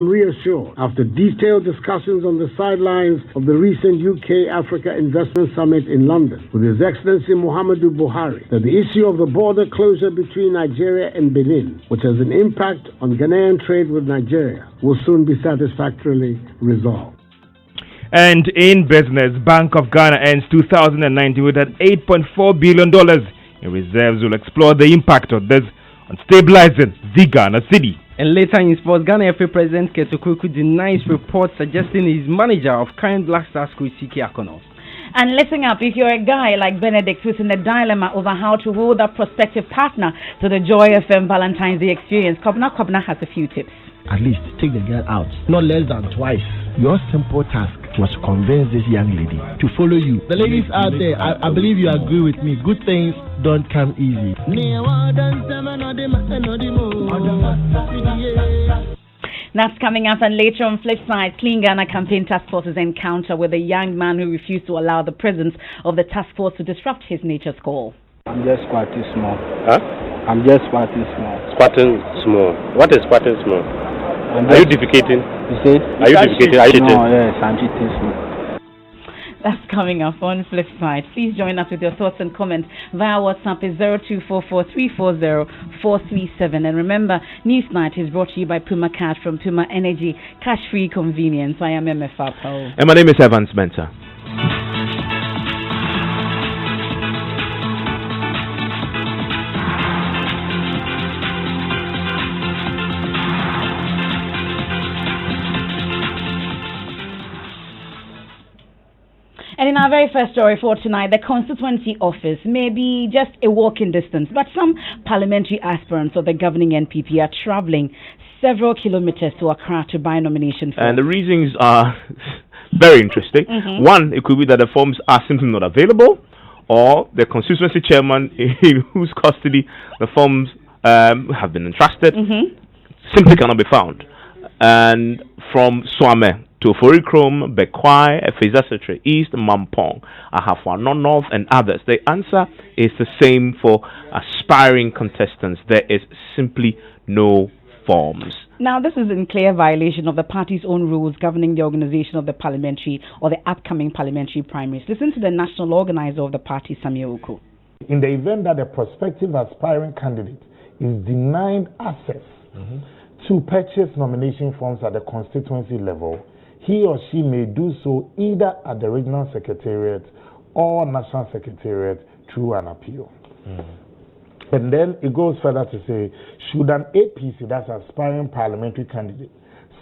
reassured after detailed discussions on the sidelines of the recent UK-Africa Investment Summit in London with His Excellency Muhammadu Buhari that the issue of the border closure between Nigeria and Benin, which has an impact on Ghanaian trade with Nigeria, will soon be satisfactorily resolved. And in business, Bank of Ghana ends 2019 with an $8.4 billion in reserves. Will explore the impact of this on stabilizing the Ghana city. And later in sports, Ghana FA President Ketukuku denies reports suggesting he's manager of current Black Stars coach CK Akonos. And listen up, if you're a guy like Benedict who's in a dilemma over how to hold a prospective partner to the Joy FM Valentine's Day experience, Kobna has a few tips. At least take the girl out, not less than twice. Your simple task was to convince this young lady to follow you. The ladies out there, I believe you agree with me. Good things don't come easy. That's coming up, and later on flip side, Clean Ghana Campaign Task Force's encounter with a young man who refused to allow the presence of the task force to disrupt his nature's call. I'm just squatting small. Huh? I'm just squatting small. Squatting small. What is squatting small? Are you defecating? You said? Are you defecating? Are you No, yes, I'm cheating small. That's coming up on flip side. Please join us with your thoughts and comments via WhatsApp is 0244340437. And remember, Newsnight is brought to you by Puma Cash from Puma Energy, cash-free convenience. I am Emefa, Apawu. And my name is Mensah. And in our very first story for tonight, the constituency office may be just a walking distance, but some parliamentary aspirants of the governing NPP are traveling several kilometers to Accra to buy nomination forms. And the reasons are very interesting. One, it could be that the forms are simply not available, or the constituency chairman in whose custody the forms have been entrusted simply cannot be found. And from Swame to Forikrom, Bekwai, Efeza Secretary East, Mampong, Ahafwa North, and others. The answer is the same for aspiring contestants. There is simply no forms. Now, this is in clear violation of the party's own rules governing the organization of the parliamentary or the upcoming parliamentary primaries. Listen to the national organizer of the party, Samuel Uko. In the event that a prospective aspiring candidate is denied access to purchase nomination forms at the constituency level, he or she may do so either at the regional secretariat or national secretariat through an appeal. And then it goes further to say, should an APC, that's aspiring parliamentary candidate,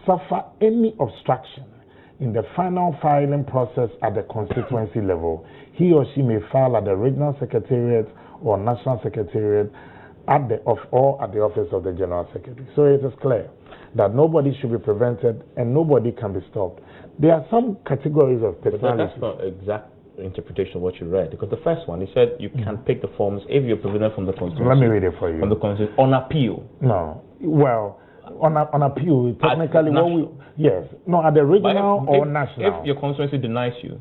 suffer any obstruction in the final filing process at the constituency level, he or she may file at the regional secretariat or national secretariat at the office of the general secretary. So it is clear that nobody should be prevented and nobody can be stopped. There are some categories of personalities. But that's not exact interpretation of what you read, because the first one, he said you can pick the forms if you're prevented from the constituency. Let me read it for you. From the constituency on appeal. No. Well, on appeal, technically, at the regional or national. If your constituency denies you,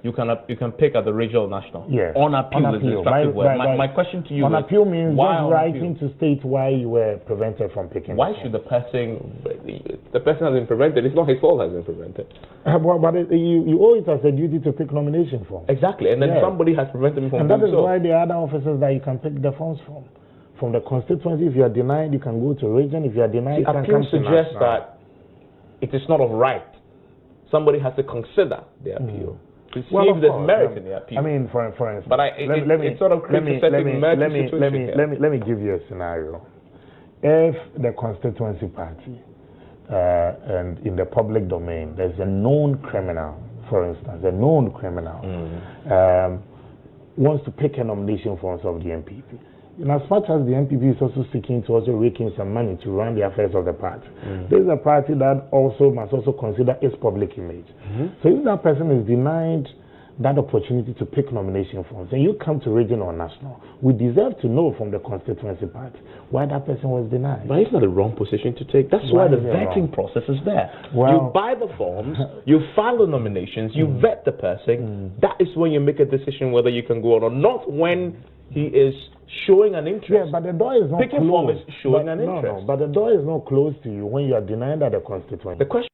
you can pick at the regional or national. On appeal is the instructive word. My question to you on is, appeal means why just writing to state why you were prevented from picking. Why should the person has been prevented? It's not his fault has been prevented. But you owe it as a duty to pick nomination forms. Exactly, and then somebody has prevented me from doing so. And that is why there are other offices that you can pick the forms from. From the constituency, if you are denied, you can go to region. If you are denied, you can come to suggest that it is not of right. Somebody has to consider the appeal to see if there's merit in the appeal. I mean, for instance, but it sort of creates a setting let me give you a scenario. If the constituency party and in the public domain, there's a known criminal, for instance, wants to pick a nomination forms of the MPP. And as much as the MPP is also seeking to also rake in some money to run the affairs of the party, this is a party that also must also consider its public image. So if that person is denied that opportunity to pick nomination forms, and you come to regional or national, we deserve to know from the constituency party why that person was denied. But it's not the wrong position to take. That's why the vetting process is there. You buy the forms, you file the nominations, you vet the person. That is when you make a decision whether you can go on or not, when He is showing an interest. Yeah, but the door is not Picking form closed. is showing an No, interest. but the door is not closed to you when you are denying that the constituency. The question.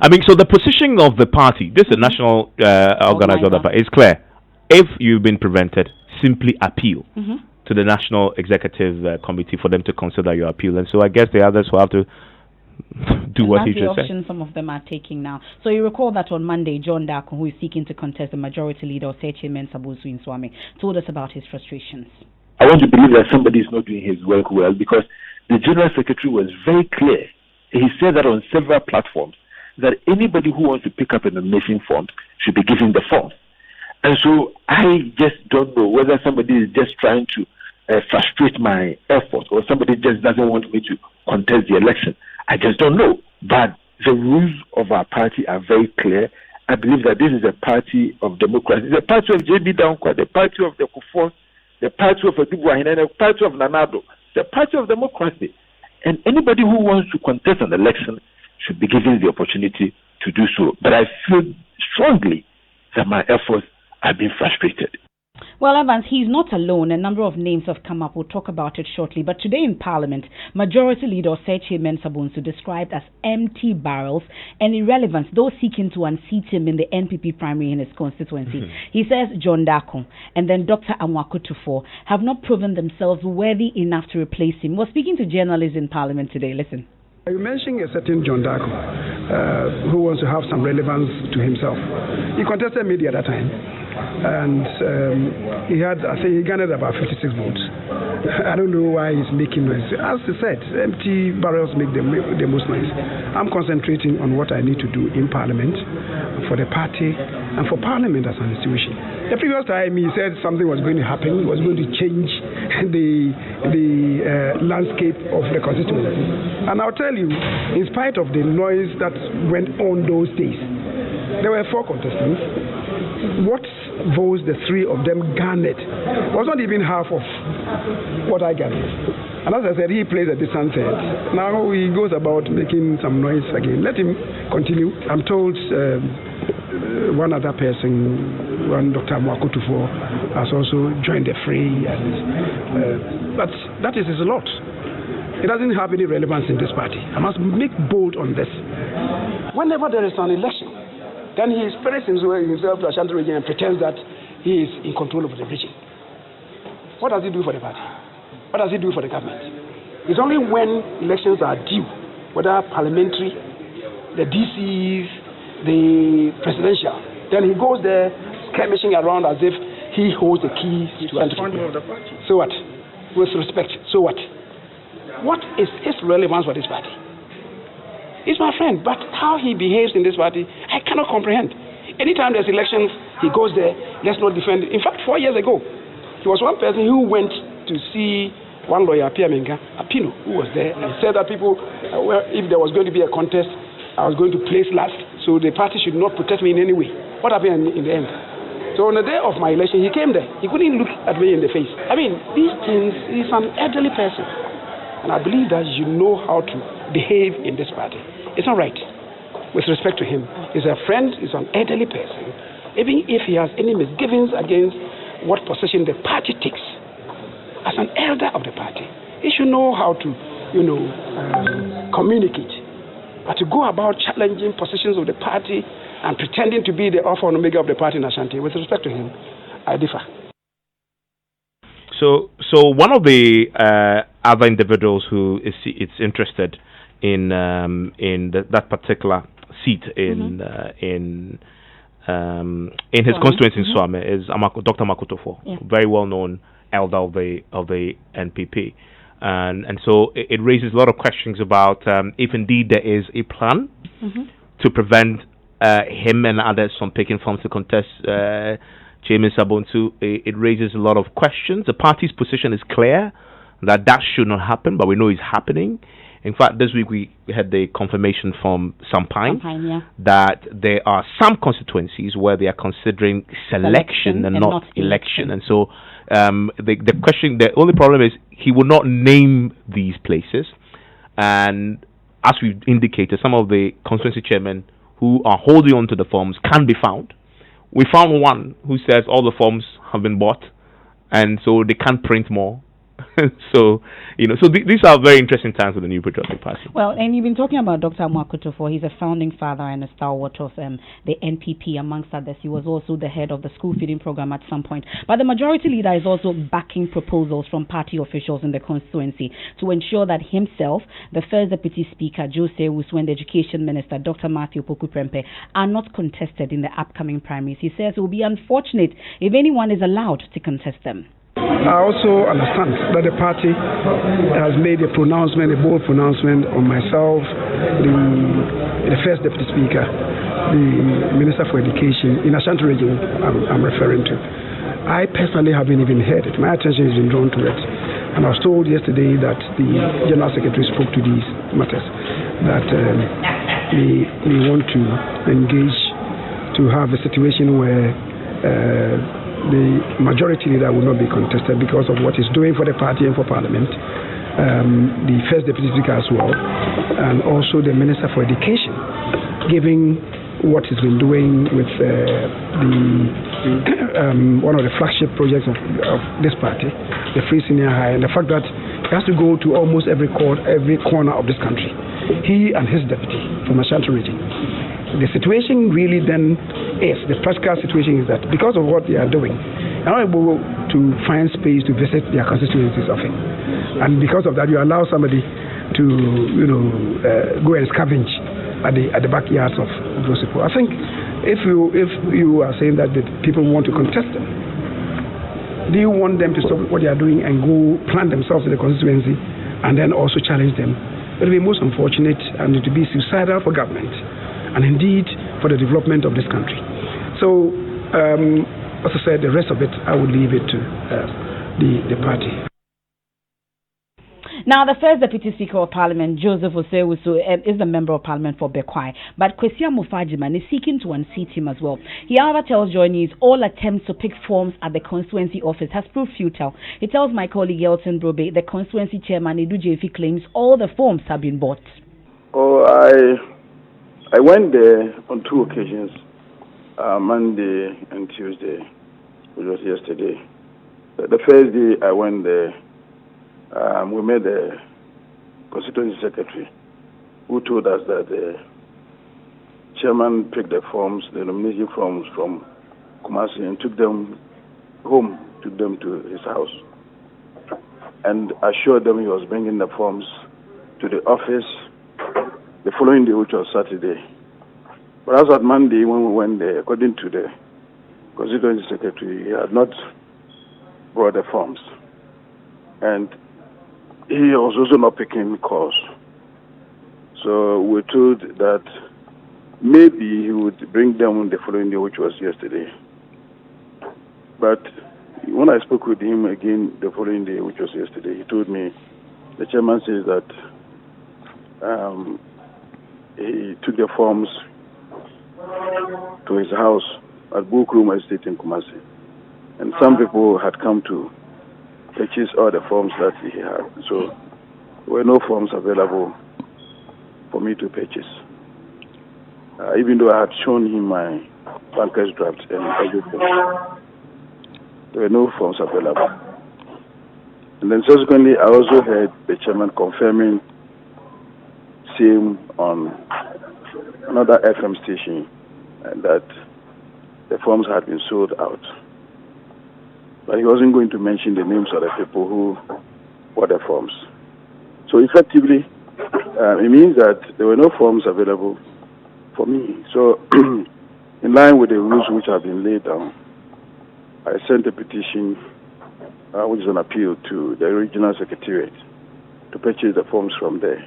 I mean, so the positioning of the party, this is a national organizer, is clear. If you've been prevented, simply appeal to the National Executive Committee for them to consider your appeal. And so I guess the others will have to do what he just said. That's the option some of them are taking now. So you recall that on Monday, John Darko, who is seeking to contest the majority leader of Mensah in Swami, told us about his frustrations. I want to believe that somebody is not doing his work well, because the General Secretary was very clear. He said that on several platforms, that anybody who wants to pick up a nomination form should be given the form. And so I just don't know whether somebody is just trying to frustrate my effort, or somebody just doesn't want me to contest the election. I just don't know. But the rules of our party are very clear. I believe that this is a party of democracy. It's a party of J.B. Dankwa, the party of the Kufon, the party of Adibuahina, the party of Nanado, the party of democracy. And anybody who wants to contest an election should be given the opportunity to do so. But I feel strongly that my efforts have been frustrated. Well, Evans, he's not alone. A number of names have come up. We'll talk about it shortly. But today in Parliament, Majority Leader Mensah described as empty barrels and irrelevant, those seeking to unseat him in the NPP primary in his constituency. He says John Darko and then Dr. Amakutufo have not proven themselves worthy enough to replace him. We're speaking to journalists in Parliament today. Listen. You mentioned a certain John Darko who wants to have some relevance to himself. He contested me at that time, and I think he garnered about 56 votes. I don't know why he's making noise. As he said, empty barrels make the most noise. I'm concentrating on what I need to do in Parliament, for the party, and for Parliament as an institution. The previous time he said something was going to happen, he was going to change the landscape of the constituency. And I'll tell you, in spite of the noise that went on those days, there were 4 contestants. What votes the 3 of them garnered was not even half of what I garnered. And as I said, he plays a distant third. Now he goes about making some noise again. Let him continue. I'm told one other person, one Dr. Amakutufo, has also joined the fray. But that is a lot. It doesn't have any relevance in this party. I must make bold on this. Whenever there is an election, then he spares himself to Ashanti region and pretends that he is in control of the region. What does he do for the party? What does he do for the government? It's only when elections are due, whether parliamentary, the DCs, the presidential, then he goes there skirmishing around as if he holds the keys to enter. So what? With respect, so what? What is his relevance for this party? He's my friend, but how he behaves in this party, I cannot comprehend. Anytime there's elections, he goes there, let's not defend it. In fact, 4 years ago, he was one person who went to see one lawyer, Apino, who was there, and said that people, if there was going to be a contest, I was going to place last, so the party should not protect me in any way. What happened in the end? So on the day of my election, he came there. He couldn't look at me in the face. I mean, these things, he's an elderly person. And I believe that you know how to behave in this party. It's not right. With respect to him, he's a friend, he's an elderly person. Even if he has any misgivings against what position the party takes, as an elder of the party, he should know how to, communicate. But to go about challenging positions of the party and pretending to be the alpha and omega of the party in Ashanti, with respect to him, I differ. So one of the other individuals who is interested in that particular seat in his constituency in Swami is Dr. Amakutufo, very well known elder of the NPP, and so it raises a lot of questions about if indeed there is a plan to prevent him and others from picking forms to contest Mensah. It raises a lot of questions. The party's position is clear that should not happen, but we know it's happening. In fact, this week we had the confirmation from Sampine that there are some constituencies where they are considering selection and not election. And so the only problem is he will not name these places. And as we've indicated, some of the constituency chairmen who are holding on to the forms can be found. We found one who says all the forms have been bought and so they can't print more. So, these are very interesting times with the New Patriotic Party. Well, and you've been talking about Dr. Mwakutofo. He's a founding father and a stalwart of the NPP, amongst others. He was also the head of the school feeding program at some point. But the majority leader is also backing proposals from party officials in the constituency to ensure that himself, the first deputy speaker, Jose Wusu, and the education minister, Dr. Matthew Poku-Prempeh, are not contested in the upcoming primaries. He says it will be unfortunate if anyone is allowed to contest them. I also understand that the party has made a bold pronouncement on myself, the first deputy speaker, the minister for education in Ashanti region I'm referring to. I personally haven't even heard it. My attention has been drawn to it. And I was told yesterday that the general secretary spoke to these matters, that we want to engage to have a situation where the majority leader will not be contested because of what he's doing for the party and for parliament, the first deputy speaker as well, and also the minister for education, given what he's been doing with one of the flagship projects of this party, the Free Senior High, and the fact that he has to go to almost every corner of this country, he and his deputy from Ashanti region. The situation really then is, the practical situation is that because of what they are doing, they're not able to find space to visit their constituencies often. And because of that, you allow somebody to, go and scavenge at the backyards of those people. I think if you are saying that the people want to contest them, do you want them to stop what they are doing and go plant themselves in the constituency and then also challenge them? It will be most unfortunate and it will be suicidal for government and indeed for the development of this country. So, as I said, the rest of it, I would leave it to the party. Now, the first Deputy Speaker of Parliament, Joseph Osei-Wusu, is the Member of Parliament for Bekwai, but Kwesi Amofo-Agyeman is seeking to unseat him as well. He, however, tells Joy News all attempts to pick forms at the constituency office has proved futile. He tells my colleague Elton Brobe, the constituency chairman, Edu Jefi, claims all the forms have been bought. Oh, I went there on two occasions, Monday and Tuesday, which was yesterday. The first day I went there, we met the constituency secretary, who told us that the chairman picked the forms, the nomination forms from Kumasi, and took them home, took them to his house, and assured them he was bringing the forms to the office the following day, which was Saturday. But as at Monday, when we went there, according to the constituency secretary, he had not brought the forms. And he was also not picking calls. So we were told that maybe he would bring them the following day, which was yesterday. But when I spoke with him again the following day, which was yesterday, he told me, the chairman says that he took the forms to his house at Bukrum Estate in Kumasi. And some people had come to purchase all the forms that he had. So there were no forms available for me to purchase. Even though I had shown him my banker's draft and everything, there were no forms available. And then subsequently, I also heard the chairman confirming same on another FM station that the forms had been sold out. But he wasn't going to mention the names of the people who bought the forms. So effectively, it means that there were no forms available for me. So in line with the rules which have been laid down, I sent a petition, which is an appeal to the regional secretariat to purchase the forms from there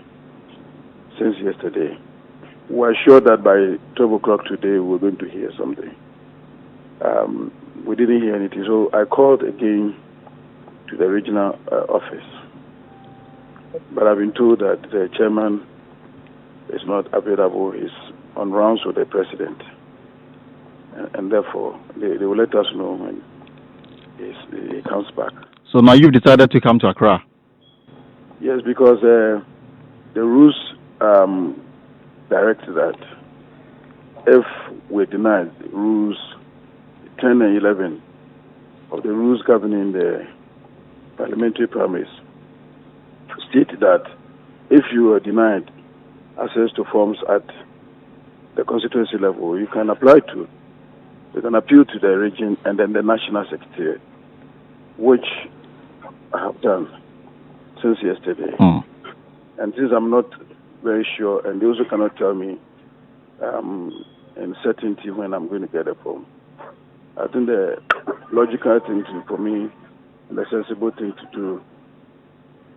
since yesterday. We were sure that by 12 o'clock today we were going to hear something. We didn't hear anything, so I called again to the regional office. But I've been told that the chairman is not available. He's on rounds with the president. And therefore, they will let us know when he comes back. So now you've decided to come to Accra? Yes, because the rules direct that if we deny rules 10 and 11, of the rules governing the parliamentary primaries state that if you are denied access to forms at the constituency level, you can appeal to the region and then the national secretariat, which I have done since yesterday. And since I'm not very sure, and they also cannot tell me in certainty when I'm going to get a form, I think the logical thing for me and the sensible thing to do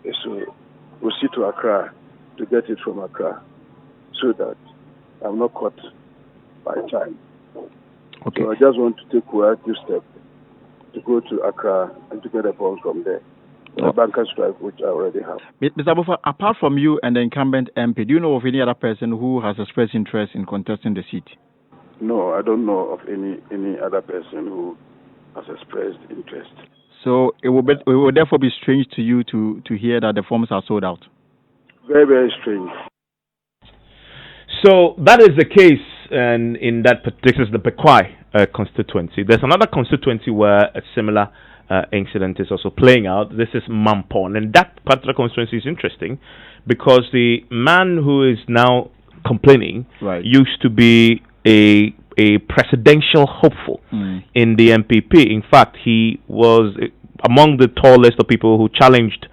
is to proceed to Accra to get it from Accra, so that I'm not caught by time. Okay. So I just want to take a proactive step to go to Accra and to get a form from there. The banker strike, which I already have. Mr. Abufa, apart from you and the incumbent MP, do you know of any other person who has expressed interest in contesting the seat? No, I don't know of any other person who has expressed interest. So it will therefore be strange to you to hear that the forms are sold out. Very, very strange. So that is the case, and in that particular, the Bekwai constituency. There's another constituency where a similar incident is also playing out. This is Mampon, and that particular constituency is interesting because the man who is now complaining used to be a presidential hopeful in the MPP. In fact, he was among the tallest of people who challenged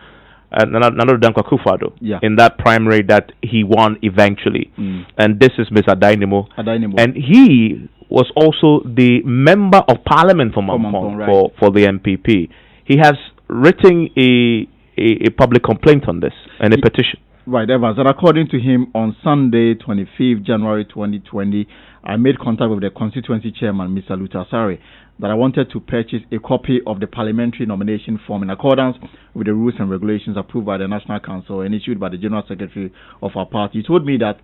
Nana Dankwa Akufo-Addo in that primary that he won eventually. And this is Mr. Adainimo. And he was also the member of parliament for Mampong for the MPP. He has written a public complaint on this and a petition. Right, Evans. And according to him, on Sunday, 25th January 2020, I made contact with the constituency chairman, Mr. Lutasari, that I wanted to purchase a copy of the parliamentary nomination form in accordance with the rules and regulations approved by the National Council and issued by the General Secretary of our party. He told me that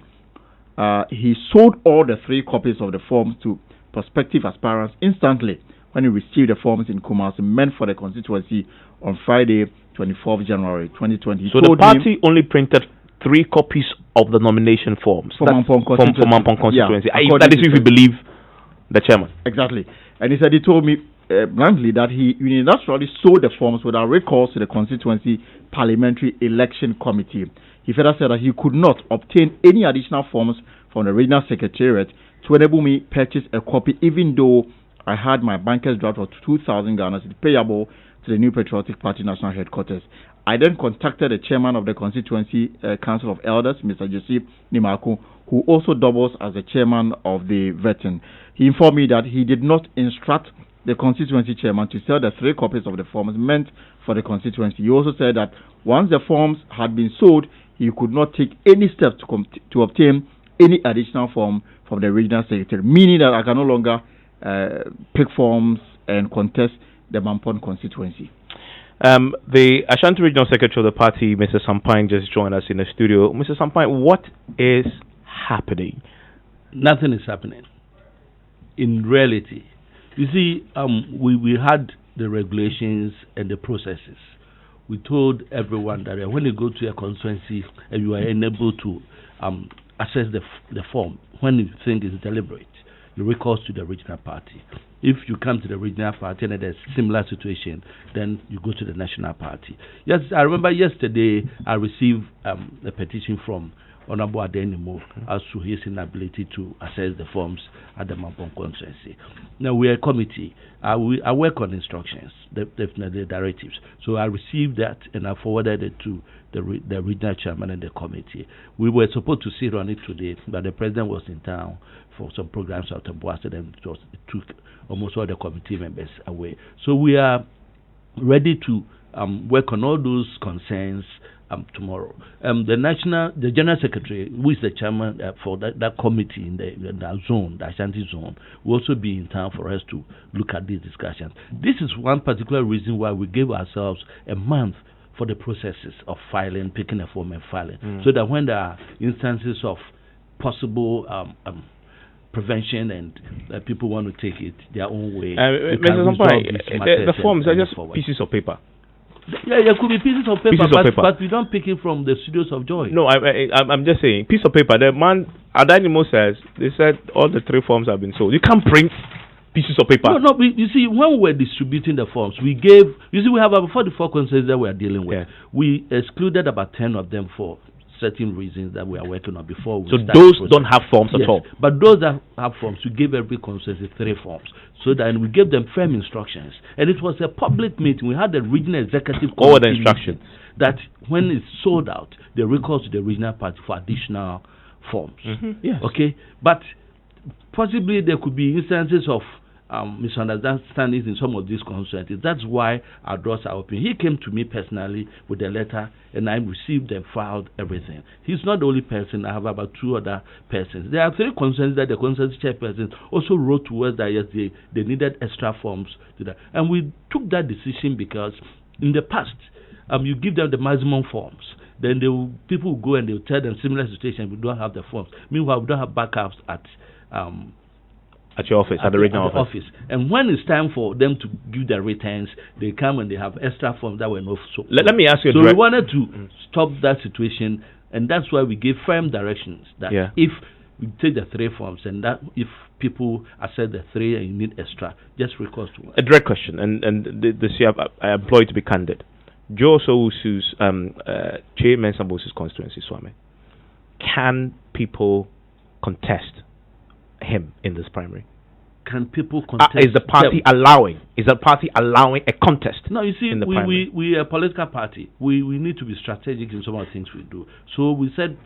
he sold all the 3 copies of the forms to prospective aspirants instantly when he received the forms in Kumasi meant for the constituency on Friday, 24th January 2020. So the party only printed 3 copies of the nomination forms for Mampong constituency. That is if you believe the chairman. Exactly. And he said he told me bluntly that he unilaterally sold the forms without recourse to the constituency parliamentary election committee. He further said that he could not obtain any additional forms from the regional secretariat to enable me purchase a copy, even though I had my banker's draft of 2,000 Ghana payable to the New Patriotic Party National Headquarters. I then contacted the chairman of the Constituency Council of Elders, Mr. Joseph Nimako, who also doubles as the chairman of the veteran. He informed me that he did not instruct the constituency chairman to sell the 3 copies of the forms meant for the constituency. He also said that once the forms had been sold, he could not take any steps to obtain any additional form from the regional secretary, meaning that I can no longer pick forms and contest the Mampon constituency. The Ashanti Regional Secretary of the party, Mr. Sampine, just joined us in the studio. Mr. Sampine, what is happening? Nothing is happening. In reality, you see, we had the regulations and the processes. We told everyone that when you go to a constituency and you are unable to access the form, when you think it's deliberate, you recourse to the regional party. If you come to the regional party and there's a similar situation, then you go to the national party. Yes, I remember yesterday I received a petition from Honorable Adenimo as to his inability to access the forms at the Mampong constituency. Now we are a committee. I work on instructions, definitely directives. So I received that and I forwarded it to the regional chairman and the committee. We were supposed to sit on it today, but the president was in town for some programs out of Boasted, and it took almost all the committee members away. So we are ready to work on all those concerns tomorrow. The general secretary, who is the chairman for that committee in the zone, the Ashanti zone, will also be in town for us to look at these discussions. This is one particular reason why we gave ourselves a month for the processes of filing, picking a form and filing, so that when there are instances of possible prevention and people want to take it their own way, the forms are just pieces of paper. Yeah, there could be pieces of paper, but we don't pick it from the studios of joy. No, I'm just saying, piece of paper. The man, Adanimo says, they said all the 3 forms have been sold. You can't print pieces of paper. No. You see, when we were distributing the forms, we gave. You see, we have about 44 constituencies that we are dealing with. Yeah. We excluded about 10 of them for certain reasons that we are working on before we so start those don't have forms at all. But those that have forms, we gave every constituency 3 forms, so that we gave them firm instructions. And it was a public meeting. We had the regional executive all the instructions that when it's sold out, they recall to the regional party for additional forms. Yes. Okay, but possibly there could be instances of misunderstandings in some of these constituencies. That's why our doors are open. He came to me personally with a letter, and I received and filed everything. He's not the only person. I have about 2 other persons. There are 3 constituencies that the constituency chairperson also wrote to us that yes, they needed extra forms to that. And we took that decision because in the past, you give them the maximum forms. Then people will go and they'll tell them similar situation, we don't have the forms. Meanwhile, we don't have backups at your office, at the regional office. And when it's time for them to give their returns, they come and they have extra forms that were not so. Let me ask you. So we wanted to stop that situation, and that's why we gave firm directions that if we take the 3 forms, and that if people accept the 3 and you need extra, just request to us. A direct question, and this year I employ to be candid. Joe Sowusu's Mensah Bose's constituency, Swami. Can people contest him in this primary? Can people contest? Is the party allowing? Is the party allowing a contest? No, you see, in the we are a political party. We need to be strategic in some of the things we do. So we said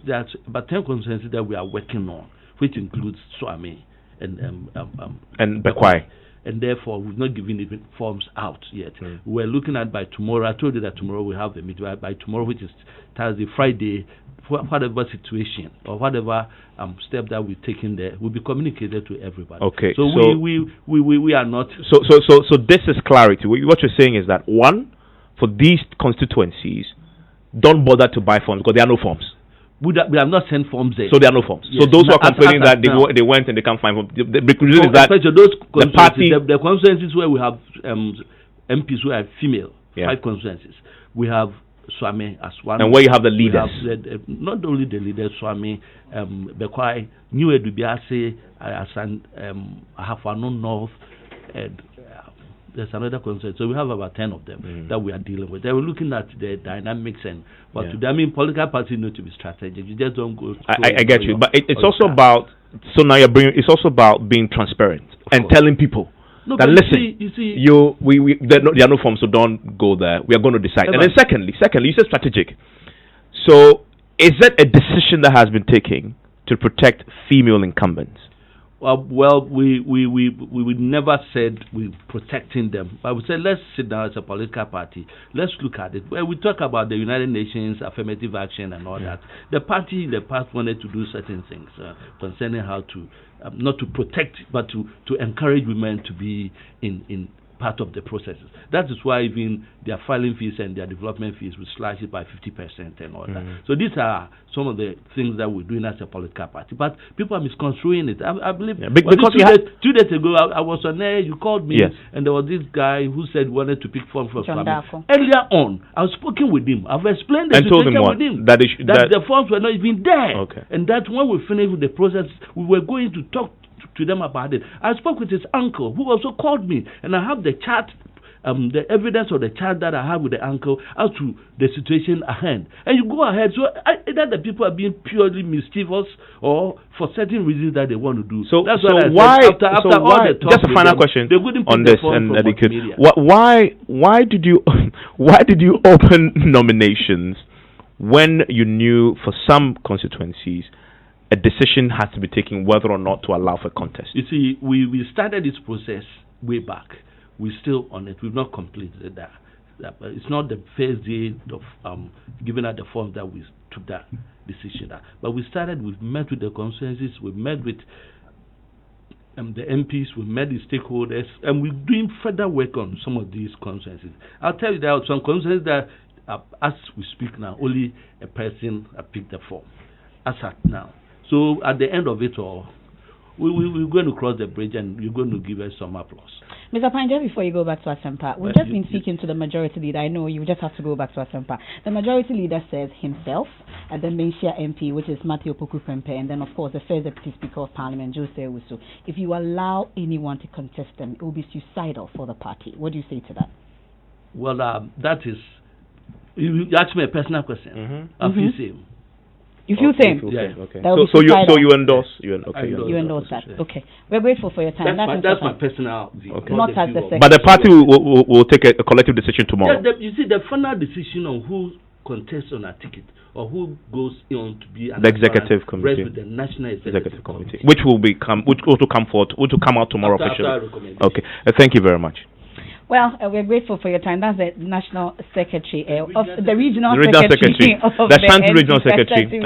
there's about 10 constituencies that we are working on, which includes Swami and Bekwai. And therefore, we've not given even forms out yet. We're looking at by tomorrow. I told you that tomorrow we have the meeting. By tomorrow, which is Thursday, Friday, whatever situation or whatever step that we're taking there will be communicated to everybody. Okay. So we are not. So this is clarity. What you're saying is that 1, for these constituencies, don't bother to buy forms because there are no forms. We have not sent forms there. So there are no forms. Yes. So those who are complaining that they went and they can't find forms, the reason is that those the party, the constituencies where we have MPs who are female, 5 constituencies, we have Swami as one. And where you have the leaders, not only the leaders, Swami, Bekwai, New Edubiase, Ahafano North, and there's another constituency. So we have about 10 of them that we are dealing with. They were looking at the dynamics but today, I mean, political parties need to be strategic. You just don't go. I get you, but it's also about. So now it's also about being transparent and telling people. No, that listen, there are no forms, so don't go there. We are going to decide. And then secondly, you said strategic. So is that a decision that has been taken to protect female incumbents? Well, we never said we're protecting them, but we said let's sit down as a political party. Let's look at it. Well, we talk about the United Nations affirmative action and all that. The party in the past wanted to do certain things concerning how to not to protect, but to encourage women to be in part of the processes. That is why even their filing fees and their development fees will slash it by 50% and all that. So these are some of the things that we're doing as a political party. But people are misconstruing it. I believe because 2 days ago I was on air, you called me, and there was this guy who said he wanted to pick forms for Swami. Earlier on, I've spoken with him. I've explained the situation with him. That the forms were not even there. Okay. And that when we finished with the process, we were going to talk to them about it. I spoke with his uncle who also called me, and I have the chart, the evidence of the chart that I have with the uncle as to the situation at hand. And you go ahead. So either the people are being purely mischievous or for certain reasons that they want to do. So that's why? After all the talk, just a final question on this, and why did you open nominations when you knew for some constituencies a decision has to be taken whether or not to allow for contest? You see, we started this process way back. We're still on it. We've not completed that. It's not the first day of giving out the forms that we took that decision. But we started. We've met with the constituencies. We've met with the MPs. We've met the stakeholders, and we're doing further work on some of these constituencies. I'll tell you there are some constituencies that, as we speak now, only a person picked the form. As at now. So at the end of it all, we're going to cross the bridge and you're going to give us some applause. Mr. Panja, before you go back to Asempa, we've just been speaking to the majority leader. I know you just have to go back to Asempa. The majority leader says himself, and the Mensah MP, which is Matthew Opoku-Prempeh, and then, of course, the first deputy speaker of parliament, Jose Owusu. If you allow anyone to contest them, it will be suicidal for the party. What do you say to that? Well, that is, you asked me a personal question. I feel same. You feel same? Yeah. Okay. So you endorse? You endorse that. Okay. We're grateful for your time. That's my personal view. Okay. Not as the secretary. But the party will take a collective decision tomorrow. Yeah, you see, the final decision on who contests on a ticket or who goes on to be the executive committee, the national executive committee, which will come out tomorrow officially. Okay. Thank you very much. Well, we're grateful for your time. That's the National Secretary of the Regional Secretary. The Ashanti Regional Secretary.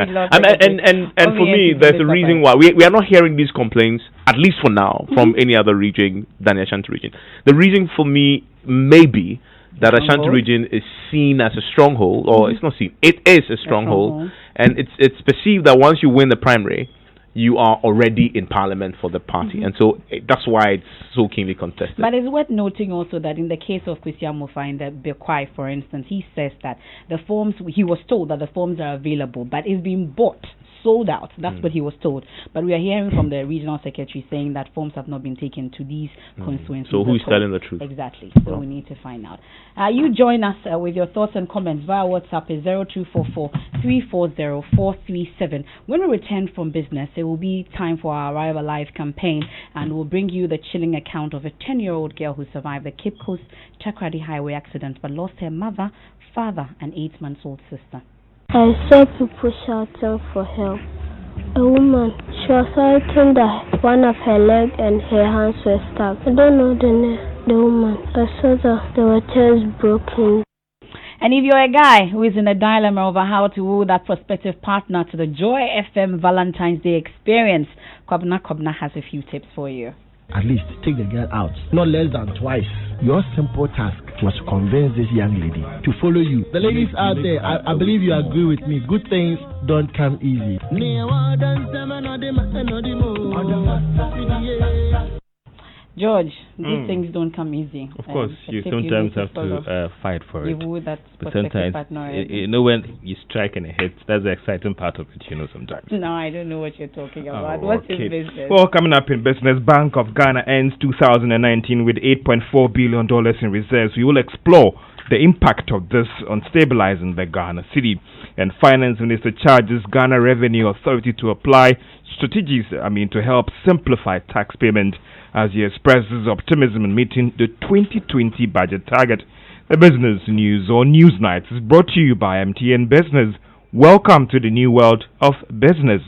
And for me, there's a reason why we are not hearing these complaints, at least for now, from any other region than the Ashanti region. The reason for me may be that Ashanti region is seen as a stronghold, or it's not seen. It is a stronghold, and it's perceived that once you win the primary, you are already in parliament for the party, and so that's why it's so keenly contested. But it's worth noting also that in the case of Christian Mofa in the Bekwai, for instance, he says that he was told that the forms are available, but it's being bought, sold out. That's what he was told. But we are hearing from the regional secretary saying that forms have not been taken to these constituencies. So who's telling the truth? Exactly. So we need to find out. You join us with your thoughts and comments via WhatsApp is 0244-340-437. When we return from business, it will be time for our Arrive Alive campaign, and we'll bring you the chilling account of a 10-year-old girl who survived the Cape Coast Takoradi Highway accident but lost her mother, father, and 8-month-old sister. I saw people shouting for help. A woman, she was shouting that one of her legs and her hands were stuck. I don't know the woman. I saw that there were tears broken. And if you're a guy who is in a dilemma over how to woo that prospective partner to the Joy FM Valentine's Day experience, Kwabna has a few tips for you. At least take the girl out, not less than twice. Your simple task was to convince this young lady to follow you. The ladies out there, I believe you agree with me. Good things don't come easy. George, these things don't come easy. Of course, you sometimes have to fight for it. But sometimes, when you strike and it hits, that's the exciting part of it, sometimes. No, I don't know what you're talking about. What's his business? Well, coming up in business, Bank of Ghana ends 2019 with $8.4 billion in reserves. We will explore the impact of this on stabilizing the Ghana city. And Finance Minister charges Ghana Revenue Authority to apply strategies, to help simplify tax payment as he expresses optimism in meeting the 2020 budget target. The Business News or Newsnight is brought to you by MTN Business. Welcome to the new world of business.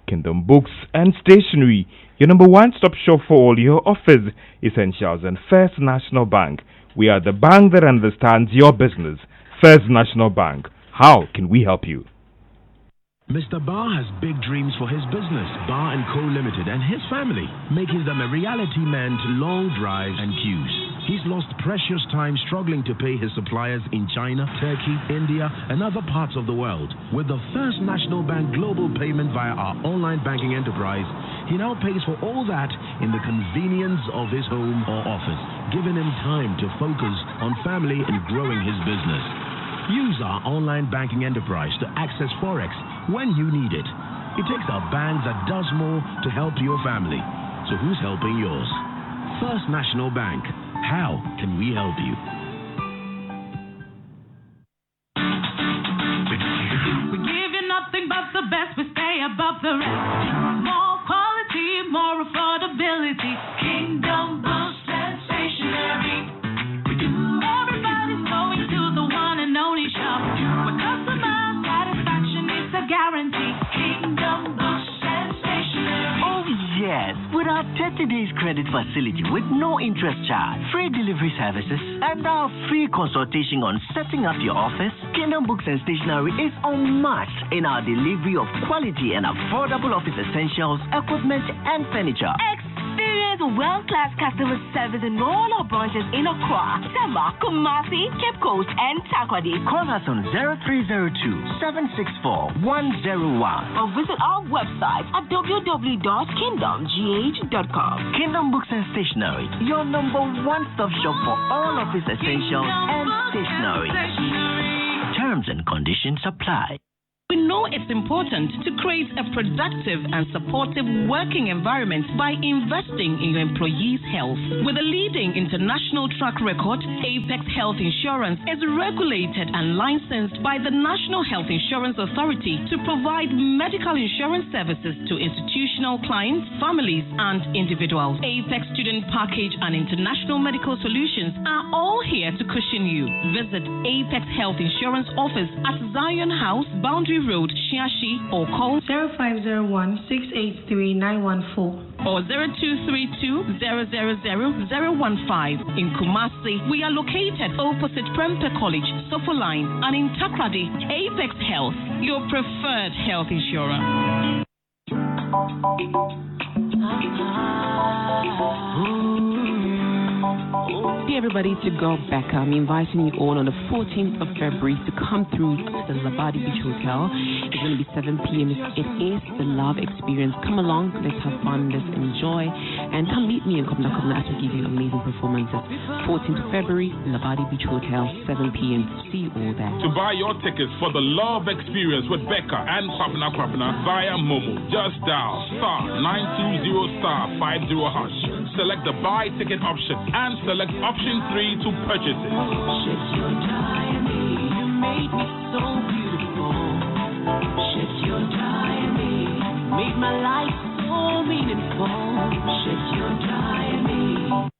Kingdom Books and Stationery, your number one-stop shop for all your office essentials, and First National Bank. We are the bank that understands your business. First National Bank. How can we help you? Mr. Barr has big dreams for his business, Barr & Co. Limited, and his family, making them a reality man to long drives and queues. He's lost precious time struggling to pay his suppliers in China, Turkey, India, and other parts of the world. With the First National Bank global payment via our online banking enterprise, he now pays for all that in the convenience of his home or office, giving him time to focus on family and growing his business. Use our online banking enterprise to access Forex when you need it. It takes a bank that does more to help your family. So who's helping yours? First National Bank. How can we help you? We give you nothing but the best. We stay above the rest. More quality, more affordability. Kingdom Books and Stationery. Everybody's going to the one and only shop where customer satisfaction is a guarantee. Kingdom Books and Stationery. Oh yes, with our 30 days credit facility with no interest charge, free delivery services, and our free consultation on setting up your office, Kingdom Books and Stationery is unmatched in our delivery of quality and affordable office essentials, equipment, and furniture. Experience world-class customer service in all our branches in Accra, Tema, Kumasi, Cape Coast, and Takoradi. Call us on 0302-764-101 or visit our website at www.kingdomgh.com. Kingdom Books and Stationery, your number one-stop shop for all office essentials and stationery. Terms and conditions apply. We know it's important to create a productive and supportive working environment by investing in your employees' health. With a leading international track record, Apex Health Insurance is regulated and licensed by the National Health Insurance Authority to provide medical insurance services to institutional clients, families, and individuals. Apex Student Package and International Medical Solutions are all here to cushion you. Visit Apex Health Insurance Office at Zion House, Boundary Road, Shiashi, or call 0501-683-914 or 0232 000 015. In Kumasi, we are located opposite Prempeh College, Sofo Line, and in Takoradi, Apex Health, your preferred health insurer. Hey everybody, to go back. I'm inviting you all on the 14th of February to come through the Labadi Beach Hotel. It's going to be 7 p.m. It is the Love Experience. Come along, let's have fun, let's enjoy, and come meet me in Kobna Kobna as we give you amazing performances. 14th of February, Labadi Beach Hotel, 7 p.m. See you all there. To buy your tickets for the Love Experience with Becca and Kwabna via Momo, just dial *920*50#. Select the buy ticket option and select option 3 to purchase it. Shed your diamond, you made me so beautiful. Shed your diamond, made my life so meaningful. Shed your diamond.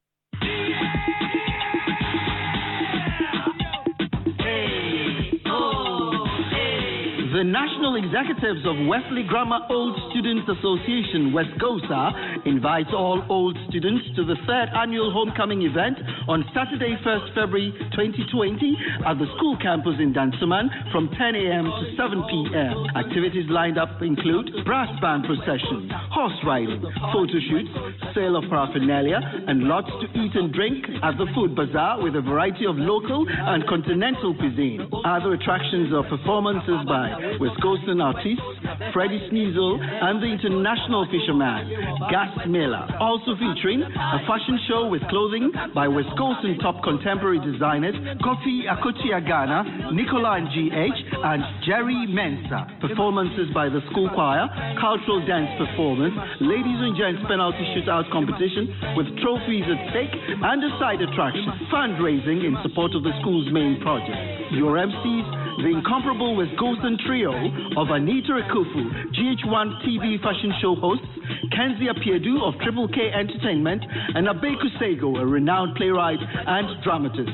The National Executives of Wesley Grammar Old Students Association, WESGOSA, invites all old students to the 3rd annual homecoming event on Saturday, 1st February 2020 at the school campus in Dansuman from 10 a.m. to 7 p.m. Activities lined up include brass band procession, horse riding, photo shoots, sale of paraphernalia, and lots to eat and drink at the food bazaar with a variety of local and continental cuisine. Other attractions are performances by Wisconsin artists, Freddie Sneasel, and the International Fisherman, Gas Miller. Also featuring a fashion show with clothing by Wisconsin top contemporary designers Kofi Akotiagana, Nicola and GH, and Jerry Mensah. Performances by the school choir, cultural dance performance, ladies and gents penalty shootout competition with trophies at stake, and a side attraction, fundraising in support of the school's main project. Your MCs, the incomparable Wisconsin trio of Anita Ekufu, GH1 TV fashion show hosts, Kenzie Apiedu of Triple K Entertainment, and Abeku Sego, a renowned playwright and dramatist.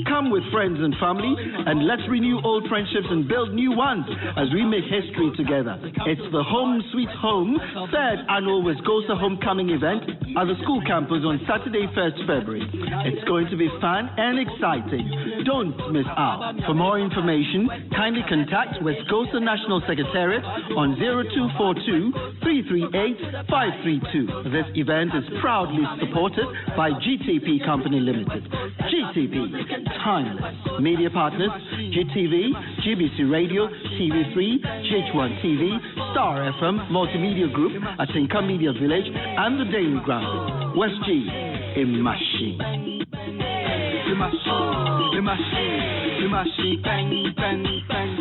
Come with friends and family, and let's renew old friendships and build new ones as we make history together. It's the Home Sweet Home 3rd annual Wisconsin homecoming event at the school campus on Saturday, 1st February. It's going to be fun and exciting. Don't miss out. For more information, kindly contact Wisconsin National Secretariat on 0242-338-532. This event is proudly supported by GTP Company Limited. GTP, timeless. Media partners, GTV, GBC Radio, TV3, GH1 TV, Star FM, Multimedia Group, Atinka Media Village, and the Daily Graphic. West G, a machine. Bang, bang, bang.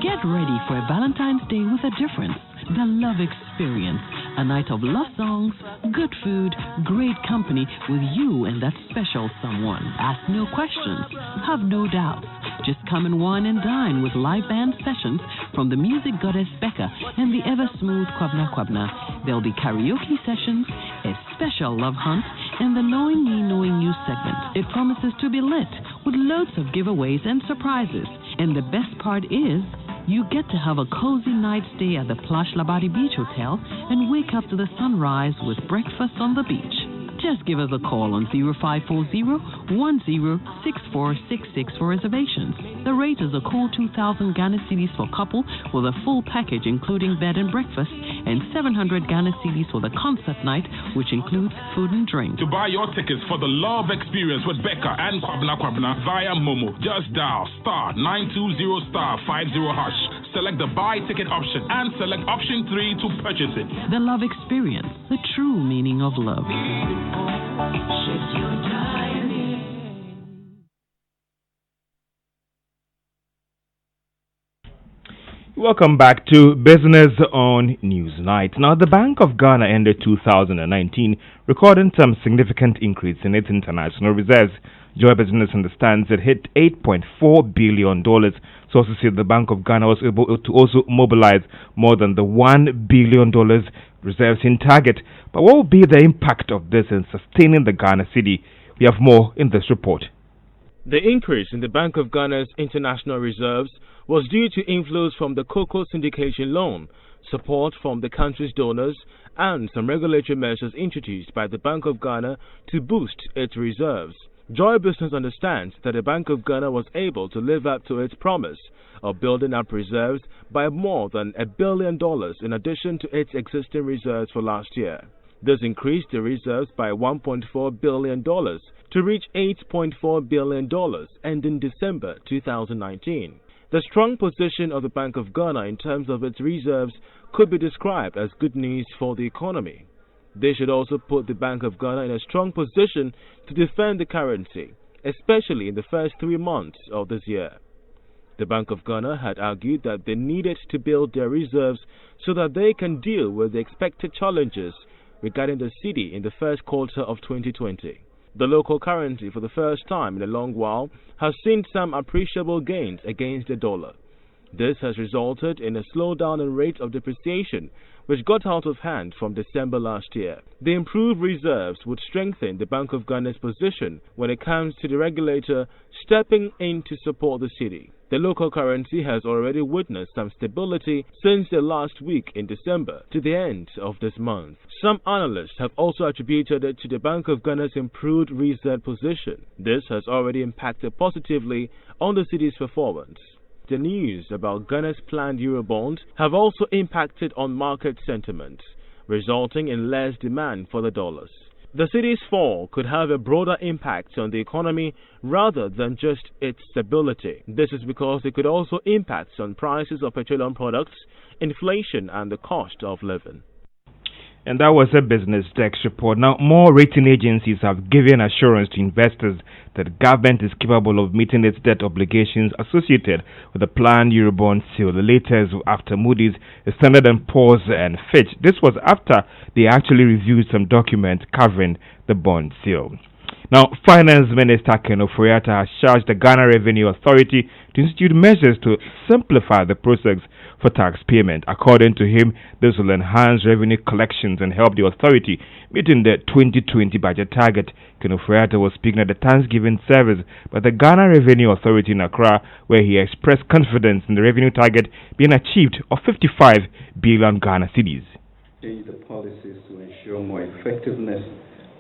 Get ready for a Valentine's Day with a difference. The Love Experience. A night of love songs, good food, great company with you and that special someone. Ask no questions. Have no doubts. Just come and wine and dine with live band sessions from the music goddess Becca and the ever-smooth Kwabna. There'll be karaoke sessions, a special love hunt, and the Knowing Me, Knowing You segment. It promises to be lit with loads of giveaways and surprises. And the best part is, you get to have a cozy night stay at the plush Labadi Beach Hotel and wake up to the sunrise with breakfast on the beach. Just give us a call on 0540-106466 for reservations. The rate is a cool 2,000 Ghana cedis for couple with a full package including bed and breakfast, and 700 Ghana cedis for the concert night, which includes food and drink. To buy your tickets for the Love Experience with Becca and Kwabena via Momo, just dial *920*50#. Select the buy ticket option and select option 3 to purchase it. The Love Experience, the true meaning of love. Welcome back to Business on Newsnight. Now, the Bank of Ghana ended 2019 recording some significant increase in its international reserves. Joy Business understands it hit $8.4 billion. Sources say the Bank of Ghana was able to also mobilize more than the $1 billion reserves in target. But what will be the impact of this in sustaining the Ghana cedi? We have more in this report. The increase in the Bank of Ghana's international reserves was due to inflows from the cocoa syndication loan, support from the country's donors, and some regulatory measures introduced by the Bank of Ghana to boost its reserves. Joy Business understands that the Bank of Ghana was able to live up to its promise of building up reserves by more than $1 billion in addition to its existing reserves for last year. This increased the reserves by $1.4 billion to reach $8.4 billion ending December 2019. The strong position of the Bank of Ghana in terms of its reserves could be described as good news for the economy. They should also put the Bank of Ghana in a strong position to defend the currency, especially in the first 3 months of this year. The Bank of Ghana had argued that they needed to build their reserves so that they can deal with the expected challenges regarding the cedi in the first quarter of 2020. The local currency, for the first time in a long while, has seen some appreciable gains against the dollar. This has resulted in a slowdown in rate of depreciation, which got out of hand from December last year. The improved reserves would strengthen the Bank of Ghana's position when it comes to the regulator stepping in to support the cedi. The local currency has already witnessed some stability since the last week in December to the end of this month. Some analysts have also attributed it to the Bank of Ghana's improved reserve position. This has already impacted positively on the cedi's performance. The news about Ghana's planned Eurobond have also impacted on market sentiment, resulting in less demand for the dollars. The cedi's fall could have a broader impact on the economy rather than just its stability. This is because it could also impact on prices of petroleum products, inflation, and the cost of living. And that was a Business Desk report. Now, more rating agencies have given assurance to investors that the government is capable of meeting its debt obligations associated with the planned Eurobond sale. The latest after Moody's, Standard & Poor's and Fitch. This was after they actually reviewed some documents covering the bond sale. Now, Finance Minister Ken Ofori-Atta has charged the Ghana Revenue Authority to institute measures to simplify the process for tax payment. According to him, this will enhance revenue collections and help the authority meeting the 2020 budget target. Ken Ofori-Atta was speaking at the Thanksgiving service by the Ghana Revenue Authority in Accra, where he expressed confidence in the revenue target being achieved of 55 billion Ghana cedis. Change the policies to ensure more effectiveness.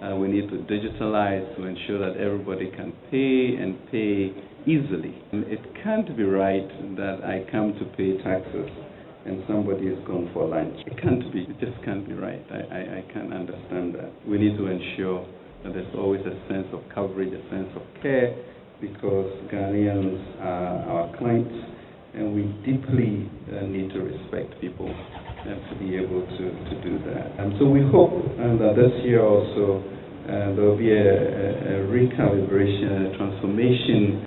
We need to digitalize to ensure that everybody can pay and pay easily. It can't be right that I come to pay taxes and somebody is gone for lunch. It just can't be right. I can't understand that. We need to ensure that there's always a sense of coverage, a sense of care, because Ghanaians are our clients and we deeply need to respect people and to be able to do that. And so we hope that this year also there will be a recalibration, a transformation.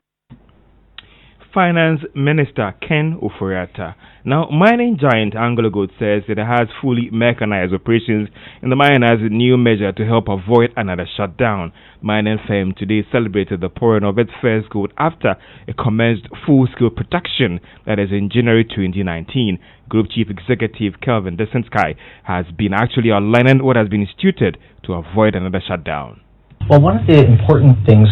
Finance Minister Ken Ofori-Atta. Now, mining giant AngloGold says it has fully mechanized operations in the mine as a new measure to help avoid another shutdown. Mining firm today celebrated the pouring of its first gold after it commenced full-scale production, that is in January 2019. Group Chief Executive Kelvin Desensky has been actually outlining what has been instituted to avoid another shutdown. Well, one of the important things